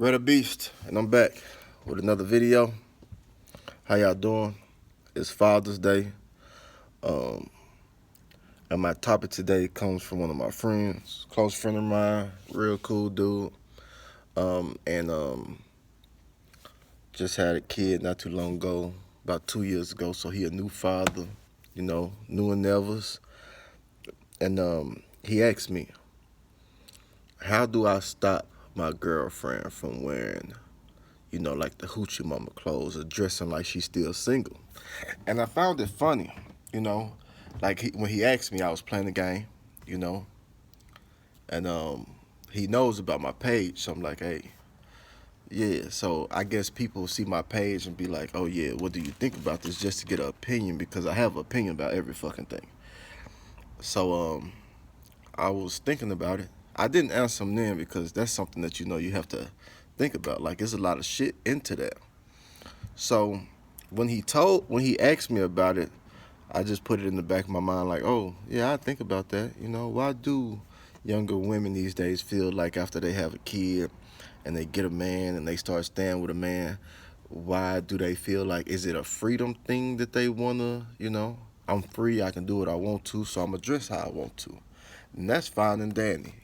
RedaBeast, and I'm back with another video. How y'all doing? It's Father's Day, um, and my topic today comes from one of my friends, close friend of mine, real cool dude, and just had a kid not too long ago, about 2 years ago. So he a new father, new endeavors, and he asked me, how do I stop my girlfriend from wearing like the hoochie mama clothes or dressing like she's still single? And I found it funny, you know, like when he asked me, I was playing the game, you know, and he knows about my page. So I'm like, hey, yeah. So I guess people see my page and be like, oh yeah, what do you think about this? Just to get an opinion, because I have an opinion about every fucking thing. So I was thinking about it. I didn't answer him then because that's something that you have to think about. Like, there's a lot of shit into that. So when he asked me about it, I just put it in the back of my mind like, oh yeah, I think about that. Why do younger women these days feel like after they have a kid and they get a man and they start staying with a man, why do they feel like, is it a freedom thing that they wanna, I'm free, I can do what I want to, so I'm gonna dress how I want to. And that's fine and dandy,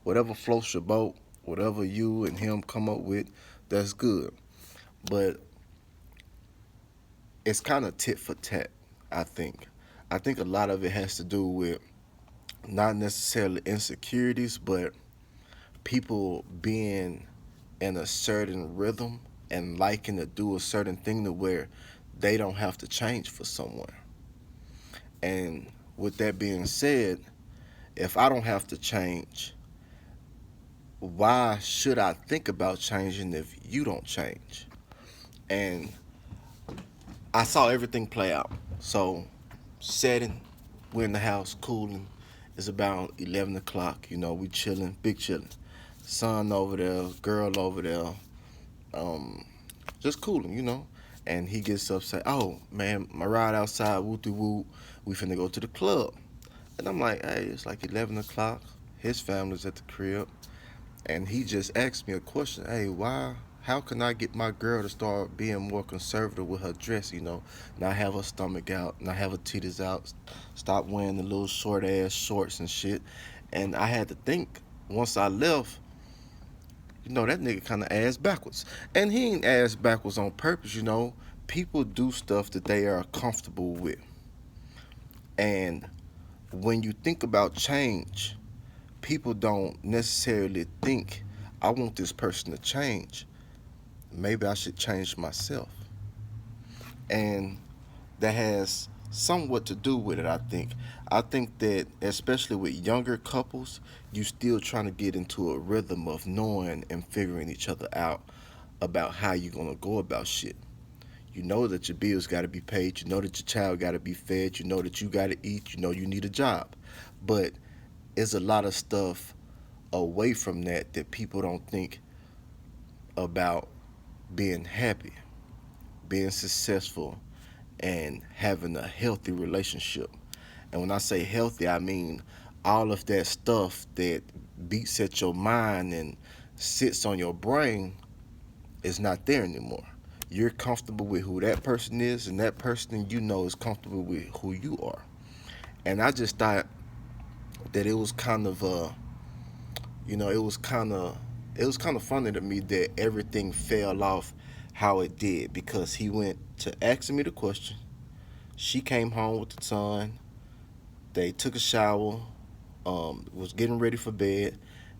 whatever floats your boat, whatever you and him come up with, that's good. But it's kind of tit for tat, I think. I think a lot of it has to do with not necessarily insecurities, but people being in a certain rhythm and liking to do a certain thing to where they don't have to change for someone. And with that being said, if I don't have to change, why should I think about changing if you don't change? And I saw everything play out. So, setting, we're in the house, cooling. It's about 11 o'clock. We chilling, big chilling. Son over there, girl over there, um, just cooling. And he gets up, say, oh, man, my ride outside, woo-de-woo, we finna go to the club. And I'm like, hey, it's like 11 o'clock. His family's at the crib. And he just asked me a question. Hey, how can I get my girl to start being more conservative with her dress, not have her stomach out, not have her titties out, stop wearing the little short ass shorts and shit. And I had to think, once I left, that nigga kind of ass backwards. And he ain't ass backwards on purpose. People do stuff that they are comfortable with. And when you think about change, people don't necessarily think, I want this person to change. Maybe I should change myself. And that has somewhat to do with it, I think. I think that, especially with younger couples, you still trying to get into a rhythm of knowing and figuring each other out about how you're going to go about shit. You know that your bills got to be paid. You know that your child got to be fed. You know that you got to eat. You know you need a job. But there's a lot of stuff away from that people don't think about: being happy, being successful, and having a healthy relationship. And when I say healthy, I mean all of that stuff that beats at your mind and sits on your brain is not there anymore. You're comfortable with who that person is, and that person is comfortable with who you are. And I just thought that it was kind of it was kind of funny to me that everything fell off how it did, because he went to asking me the question. She came home with the son. They took a shower, was getting ready for bed,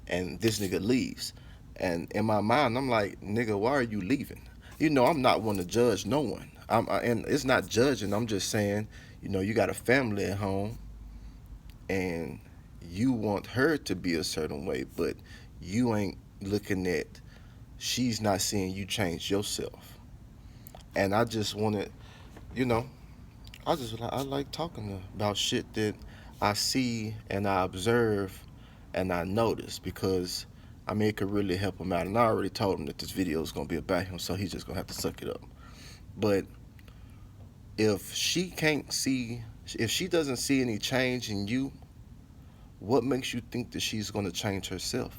and this nigga leaves. And in my mind, I'm like, nigga, why are you leaving? I'm not one to judge no one. And it's not judging. I'm just saying, you got a family at home, and you want her to be a certain way, but you ain't looking at, she's not seeing you change yourself. And I just wanted, you know, I like talking about shit that I see and I observe and I notice, because I mean, it could really help him out. And I already told him that this video is gonna be about him, so he's just gonna have to suck it up. But if she can't see, if she doesn't see any change in you, what makes you think that she's gonna change herself?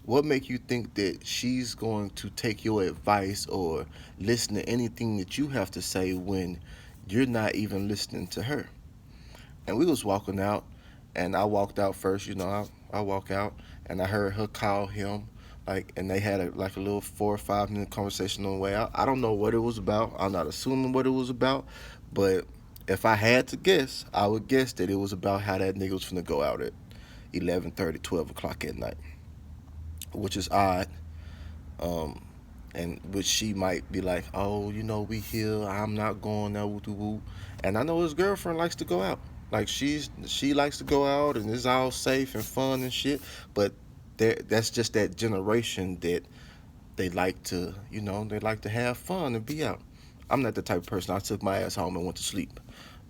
What make you think that she's going to take your advice or listen to anything that you have to say when you're not even listening to her? And we was walking out, and I walked out first. I walk out, and I heard her call him, and they had a little 4 or 5 minute conversation on the way out. I don't know what it was about. I'm not assuming what it was about, but if I had to guess, I would guess that it was about how that nigga was finna go out at 11:30, 12 o'clock at night, which is odd. Um, and which she might be like, oh, we here. I'm not going out with the woo. And I know his girlfriend likes to go out. Like she likes to go out and it's all safe and fun and shit. But that's just that generation that they like to have fun and be out. I'm not the type of person. I took my ass home and went to sleep.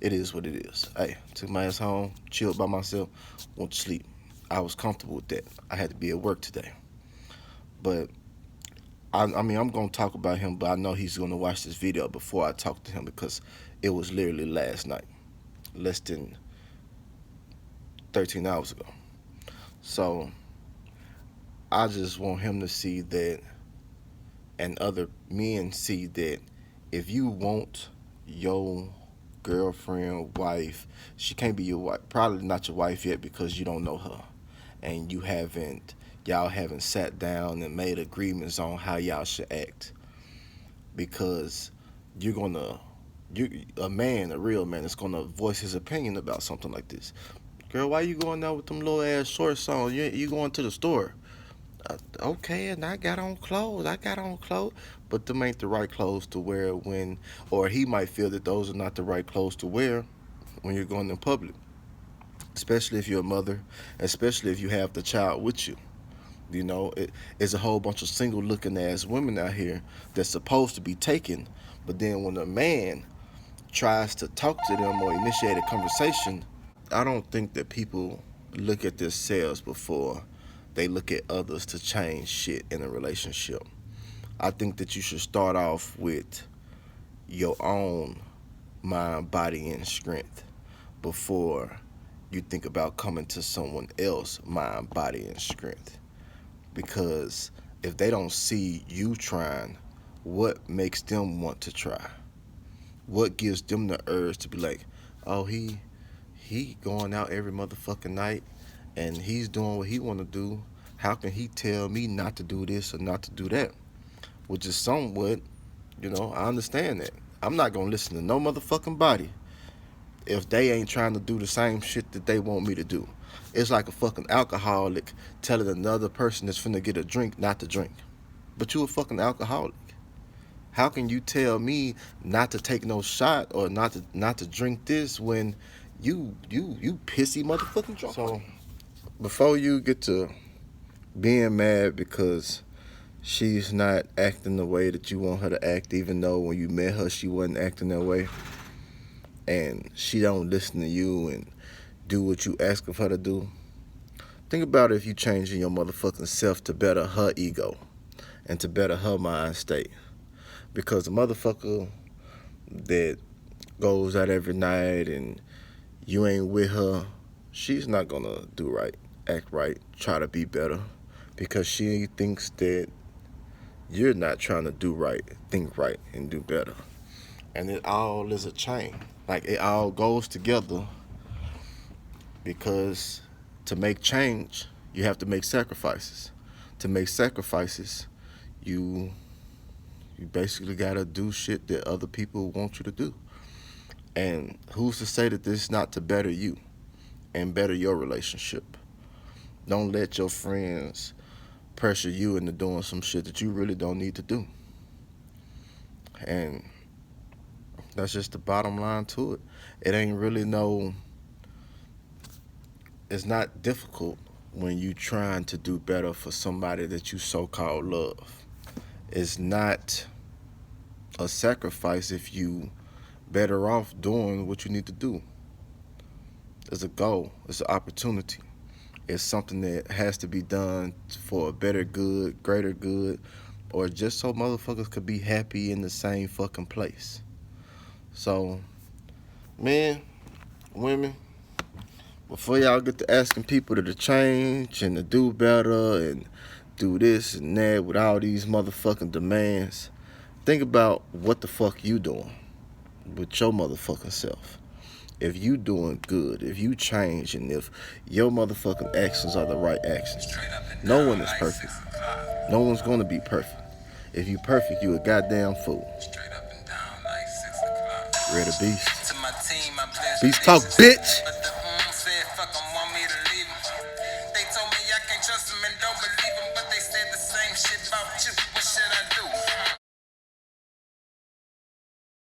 It is what it is. Hey, took my ass home, chilled by myself, went to sleep. I was comfortable with that. I had to be at work today. But I mean, I'm gonna talk about him, but I know he's gonna watch this video before I talk to him because it was literally last night, less than 13 hours ago. So I just want him to see that, and other men see that, if you want your girlfriend, wife, she can't be your wife, probably not your wife yet because you don't know her, and y'all haven't sat down and made agreements on how y'all should act, because you're gonna a real man is gonna voice his opinion about something like this. Girl, why you going out with them little ass shorts on? You going to the store? Okay, and I got on clothes. But them ain't the right clothes to wear or he might feel that those are not the right clothes to wear when you're going in public, especially if you're a mother, especially if you have the child with you. It's a whole bunch of single looking ass women out here that's supposed to be taken, but then when a man tries to talk to them or initiate a conversation, I don't think that people look at themselves before they look at others to change shit in a relationship. I think that you should start off with your own mind, body, and strength before you think about coming to someone else mind, body, and strength. Because if they don't see you trying, what makes them want to try? What gives them the urge to be like, oh, he going out every motherfucking night and he's doing what he want to do. How can he tell me not to do this or not to do that? Which is somewhat, I understand that. I'm not going to listen to no motherfucking body if they ain't trying to do the same shit that they want me to do. It's like a fucking alcoholic telling another person that's finna get a drink not to drink. But you a fucking alcoholic. How can you tell me not to take no shot or not to drink this when you pissy motherfucking drunk? So before you get to being mad because she's not acting the way that you want her to act, even though when you met her she wasn't acting that way, and she don't listen to you and do what you ask of her to do, think about if you changing your motherfucking self to better her ego and to better her mind state. Because the motherfucker that goes out every night and you ain't with her, she's not gonna do right, act right, try to be better, because she thinks that you're not trying to do right, think right, and do better. And it all is a chain. Like, it all goes together, because to make change, you have to make sacrifices. To make sacrifices, you basically gotta do shit that other people want you to do. And who's to say that this is not to better you and better your relationship? Don't let your friends pressure you into doing some shit that you really don't need to do. And that's just the bottom line to it. It ain't really it's not difficult when you trying to do better for somebody that you so-called love. It's not a sacrifice if you better off doing what you need to do. It's a goal. It's an opportunity. It's something that has to be done for a better good, greater good, or just so motherfuckers could be happy in the same fucking place. So, men, women, before y'all get to asking people to change and to do better and do this and that with all these motherfucking demands. Think about what the fuck you doing with your motherfucking self. If you doing good, if you change, and if your motherfucking actions are the right actions. No one is perfect. No one's gonna be perfect. If you perfect, you a goddamn fool. RedaBeast. Beast talk, bitch. They told me I can't trust them and don't believe